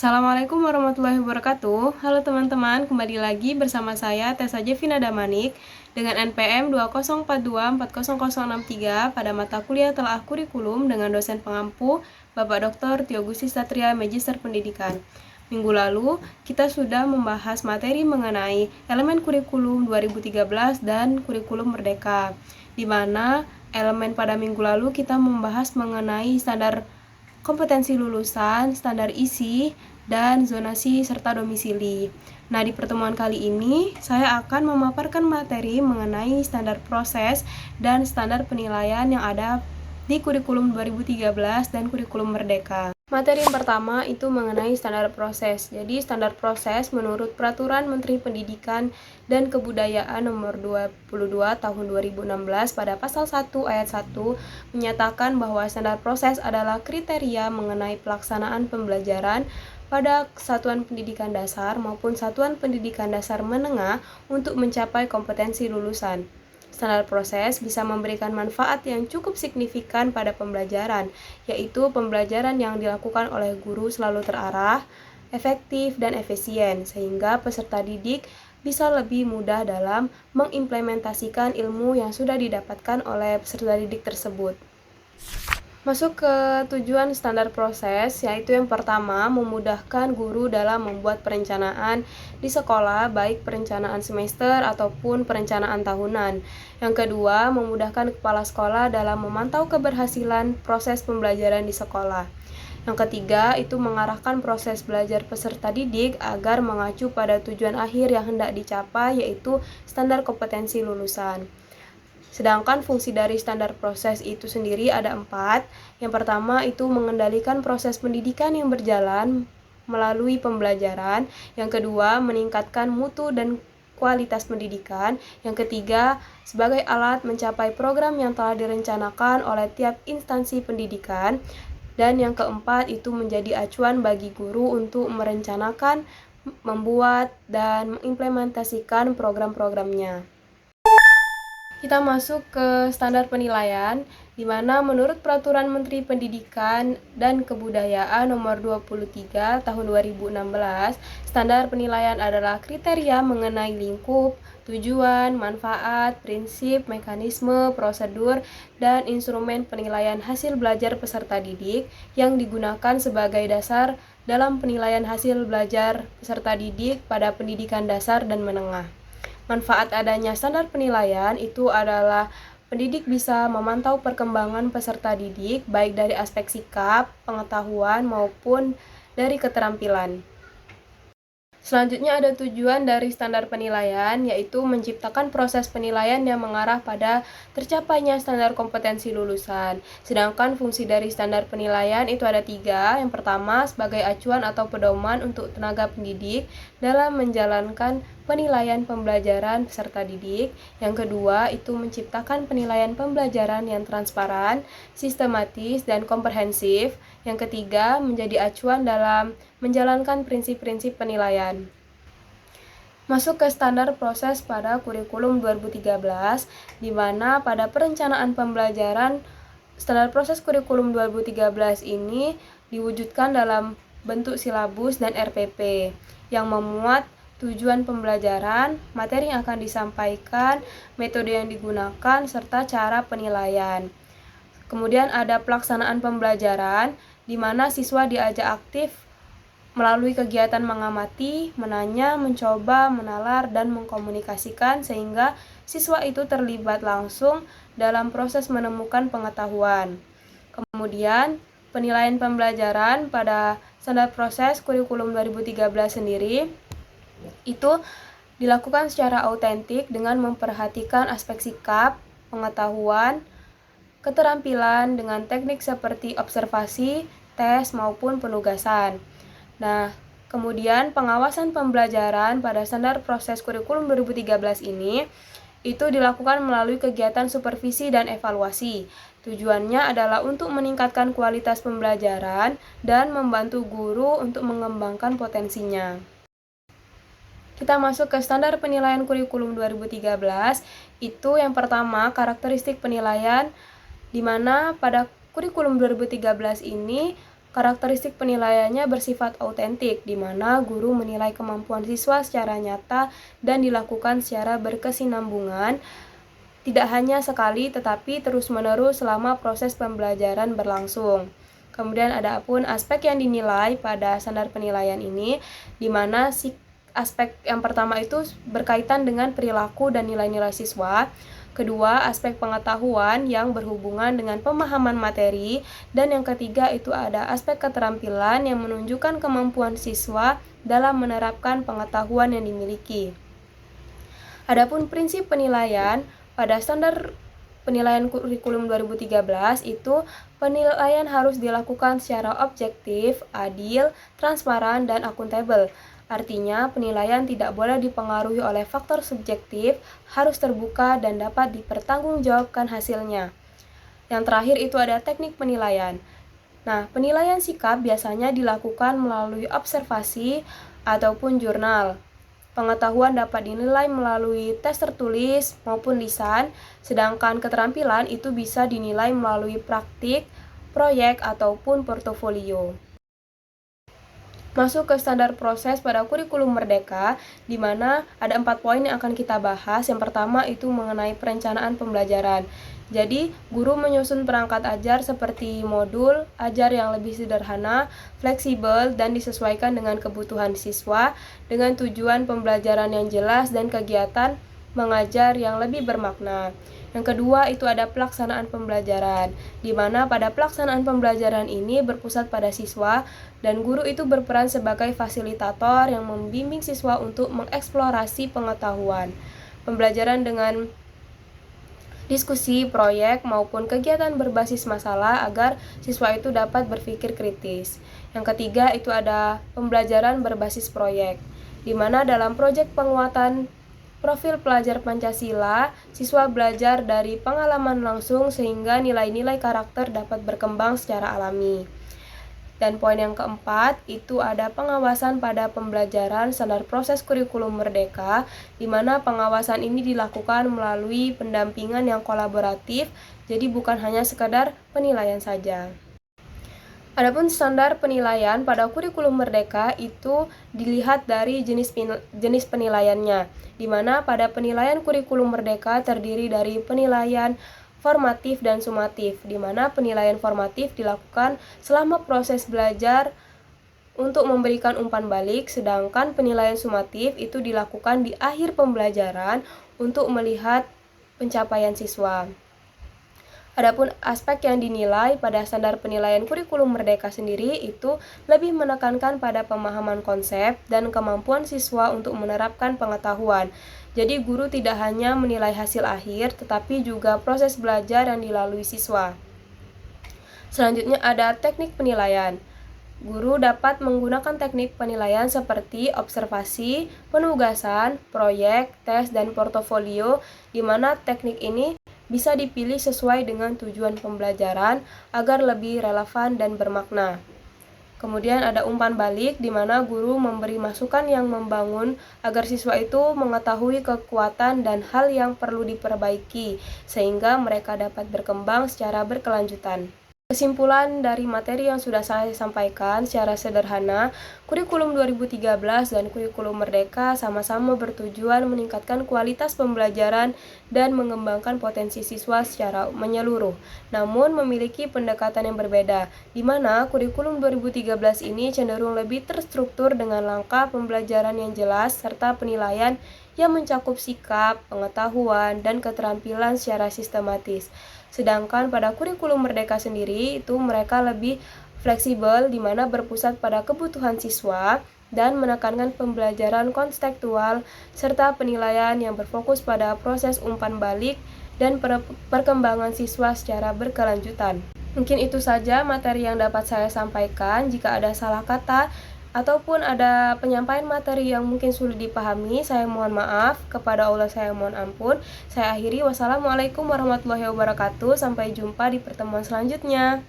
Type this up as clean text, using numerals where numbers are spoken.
Assalamualaikum warahmatullahi wabarakatuh. Halo teman-teman, kembali lagi bersama saya Tessa Jevina Damanik dengan NPM 204240063 pada mata kuliah Telaah Kurikulum dengan dosen pengampu Bapak Dr. Tio Gusti Satria, Magister Pendidikan. Minggu lalu, kita sudah membahas materi mengenai elemen kurikulum 2013 dan kurikulum merdeka, di mana elemen pada minggu lalu kita membahas mengenai standar kompetensi lulusan, standar isi, dan zonasi serta domisili. Nah, di pertemuan kali ini saya akan memaparkan materi mengenai standar proses dan standar penilaian yang ada di kurikulum 2013 dan kurikulum merdeka. Materi yang pertama itu mengenai standar proses. Jadi standar proses menurut Peraturan Menteri Pendidikan dan Kebudayaan Nomor 22 Tahun 2016 pada pasal 1 ayat 1 menyatakan bahwa standar proses adalah kriteria mengenai pelaksanaan pembelajaran pada satuan pendidikan dasar maupun satuan pendidikan dasar menengah untuk mencapai kompetensi lulusan. Standar proses bisa memberikan manfaat yang cukup signifikan pada pembelajaran, yaitu pembelajaran yang dilakukan oleh guru selalu terarah, efektif, dan efisien, sehingga peserta didik bisa lebih mudah dalam mengimplementasikan ilmu yang sudah didapatkan oleh peserta didik tersebut. Masuk ke tujuan standar proses, yaitu yang pertama, memudahkan guru dalam membuat perencanaan di sekolah, baik perencanaan semester ataupun perencanaan tahunan. Yang kedua, memudahkan kepala sekolah dalam memantau keberhasilan proses pembelajaran di sekolah. Yang ketiga, itu mengarahkan proses belajar peserta didik agar mengacu pada tujuan akhir yang hendak dicapai, yaitu standar kompetensi lulusan. Sedangkan fungsi dari standar proses itu sendiri ada 4. Yang pertama itu mengendalikan proses pendidikan yang berjalan melalui pembelajaran. Yang kedua, meningkatkan mutu dan kualitas pendidikan. Yang ketiga, sebagai alat mencapai program yang telah direncanakan oleh tiap instansi pendidikan. Dan yang keempat itu menjadi acuan bagi guru untuk merencanakan, membuat, dan mengimplementasikan program-programnya. Kita masuk ke standar penilaian, di mana menurut Peraturan Menteri Pendidikan dan Kebudayaan Nomor 23 Tahun 2016, standar penilaian adalah kriteria mengenai lingkup, tujuan, manfaat, prinsip, mekanisme, prosedur, dan instrumen penilaian hasil belajar peserta didik yang digunakan sebagai dasar dalam penilaian hasil belajar peserta didik pada pendidikan dasar dan menengah. Manfaat adanya standar penilaian itu adalah pendidik bisa memantau perkembangan peserta didik baik dari aspek sikap, pengetahuan, maupun dari keterampilan. Selanjutnya ada tujuan dari standar penilaian, yaitu menciptakan proses penilaian yang mengarah pada tercapainya standar kompetensi lulusan. Sedangkan fungsi dari standar penilaian itu ada 3. Yang pertama, sebagai acuan atau pedoman untuk tenaga pendidik dalam menjalankan penilaian pembelajaran peserta didik. Yang kedua, itu menciptakan penilaian pembelajaran yang transparan, sistematis, dan komprehensif. Yang ketiga, menjadi acuan dalam menjalankan prinsip-prinsip penilaian. Masuk ke standar proses pada kurikulum 2013, di mana pada perencanaan pembelajaran standar proses kurikulum 2013 ini diwujudkan dalam bentuk silabus dan RPP yang memuat tujuan pembelajaran, materi yang akan disampaikan, metode yang digunakan, serta cara penilaian. Kemudian ada pelaksanaan pembelajaran, di mana siswa diajak aktif melalui kegiatan mengamati, menanya, mencoba, menalar, dan mengkomunikasikan sehingga siswa itu terlibat langsung dalam proses menemukan pengetahuan. Kemudian, penilaian pembelajaran pada standar proses kurikulum 2013 sendiri itu dilakukan secara autentik dengan memperhatikan aspek sikap, pengetahuan, keterampilan dengan teknik seperti observasi, tes, maupun penugasan. Nah, kemudian pengawasan pembelajaran pada standar proses kurikulum 2013 ini itu dilakukan melalui kegiatan supervisi dan evaluasi. Tujuannya adalah untuk meningkatkan kualitas pembelajaran dan membantu guru untuk mengembangkan potensinya. Kita masuk ke standar penilaian kurikulum 2013. Itu yang pertama, karakteristik penilaian, di mana pada kurikulum 2013 ini Karakteristik penilaiannya bersifat autentik, di mana guru menilai kemampuan siswa secara nyata dan dilakukan secara berkesinambungan, tidak hanya sekali tetapi terus-menerus selama proses pembelajaran berlangsung. Kemudian ada pun aspek yang dinilai pada standar penilaian ini, di mana aspek yang pertama itu berkaitan dengan perilaku dan nilai-nilai siswa. Kedua, aspek pengetahuan yang berhubungan dengan pemahaman materi. Dan yang ketiga itu ada aspek keterampilan yang menunjukkan kemampuan siswa dalam menerapkan pengetahuan yang dimiliki. Adapun prinsip penilaian, pada standar penilaian kurikulum 2013 itu penilaian harus dilakukan secara objektif, adil, transparan, dan akuntabel. Artinya, penilaian tidak boleh dipengaruhi oleh faktor subjektif, harus terbuka dan dapat dipertanggungjawabkan hasilnya. Yang terakhir itu ada teknik penilaian. Nah, penilaian sikap biasanya dilakukan melalui observasi ataupun jurnal. Pengetahuan dapat dinilai melalui tes tertulis maupun lisan, sedangkan keterampilan itu bisa dinilai melalui praktik, proyek, ataupun portofolio. Masuk ke standar proses pada kurikulum Merdeka, di mana ada 4 poin yang akan kita bahas. Yang pertama itu mengenai perencanaan pembelajaran. Jadi, guru menyusun perangkat ajar seperti modul ajar yang lebih sederhana, fleksibel, dan disesuaikan dengan kebutuhan siswa, dengan tujuan pembelajaran yang jelas dan kegiatan mengajar yang lebih bermakna. Yang kedua itu ada pelaksanaan pembelajaran, di mana pada pelaksanaan pembelajaran ini berpusat pada siswa dan guru itu berperan sebagai fasilitator yang membimbing siswa untuk mengeksplorasi pengetahuan. Pembelajaran dengan diskusi, proyek, maupun kegiatan berbasis masalah agar siswa itu dapat berpikir kritis. Yang ketiga itu ada pembelajaran berbasis proyek, di mana dalam proyek penguatan profil pelajar Pancasila, siswa belajar dari pengalaman langsung sehingga nilai-nilai karakter dapat berkembang secara alami. Dan poin yang keempat, itu ada pengawasan pada pembelajaran standar proses kurikulum Merdeka, di mana pengawasan ini dilakukan melalui pendampingan yang kolaboratif, jadi bukan hanya sekedar penilaian saja. Adapun standar penilaian pada kurikulum Merdeka itu dilihat dari jenis penilaiannya, di mana pada penilaian kurikulum Merdeka terdiri dari penilaian formatif dan sumatif, di mana penilaian formatif dilakukan selama proses belajar untuk memberikan umpan balik, sedangkan penilaian sumatif itu dilakukan di akhir pembelajaran untuk melihat pencapaian siswa. Adapun aspek yang dinilai pada standar penilaian kurikulum Merdeka sendiri itu lebih menekankan pada pemahaman konsep dan kemampuan siswa untuk menerapkan pengetahuan. Jadi guru tidak hanya menilai hasil akhir, tetapi juga proses belajar yang dilalui siswa. Selanjutnya ada teknik penilaian. Guru dapat menggunakan teknik penilaian seperti observasi, penugasan, proyek, tes, dan portofolio, di mana teknik ini bisa dipilih sesuai dengan tujuan pembelajaran agar lebih relevan dan bermakna. Kemudian ada umpan balik, di mana guru memberi masukan yang membangun agar siswa itu mengetahui kekuatan dan hal yang perlu diperbaiki, sehingga mereka dapat berkembang secara berkelanjutan. Kesimpulan dari materi yang sudah saya sampaikan secara sederhana, kurikulum 2013 dan kurikulum Merdeka sama-sama bertujuan meningkatkan kualitas pembelajaran dan mengembangkan potensi siswa secara menyeluruh, namun memiliki pendekatan yang berbeda, di mana kurikulum 2013 ini cenderung lebih terstruktur dengan langkah pembelajaran yang jelas serta penilaian yang mencakup sikap, pengetahuan, dan keterampilan secara sistematis. Sedangkan pada kurikulum Merdeka sendiri itu mereka lebih fleksibel, di mana berpusat pada kebutuhan siswa dan menekankan pembelajaran konstekstual serta penilaian yang berfokus pada proses umpan balik dan perkembangan siswa secara berkelanjutan. Mungkin itu saja materi yang dapat saya sampaikan. Jika ada salah kata ataupun ada penyampaian materi yang mungkin sulit dipahami, saya mohon maaf, kepada Allah saya mohon ampun. Saya akhiri, wassalamualaikum warahmatullahi wabarakatuh. Sampai jumpa di pertemuan selanjutnya.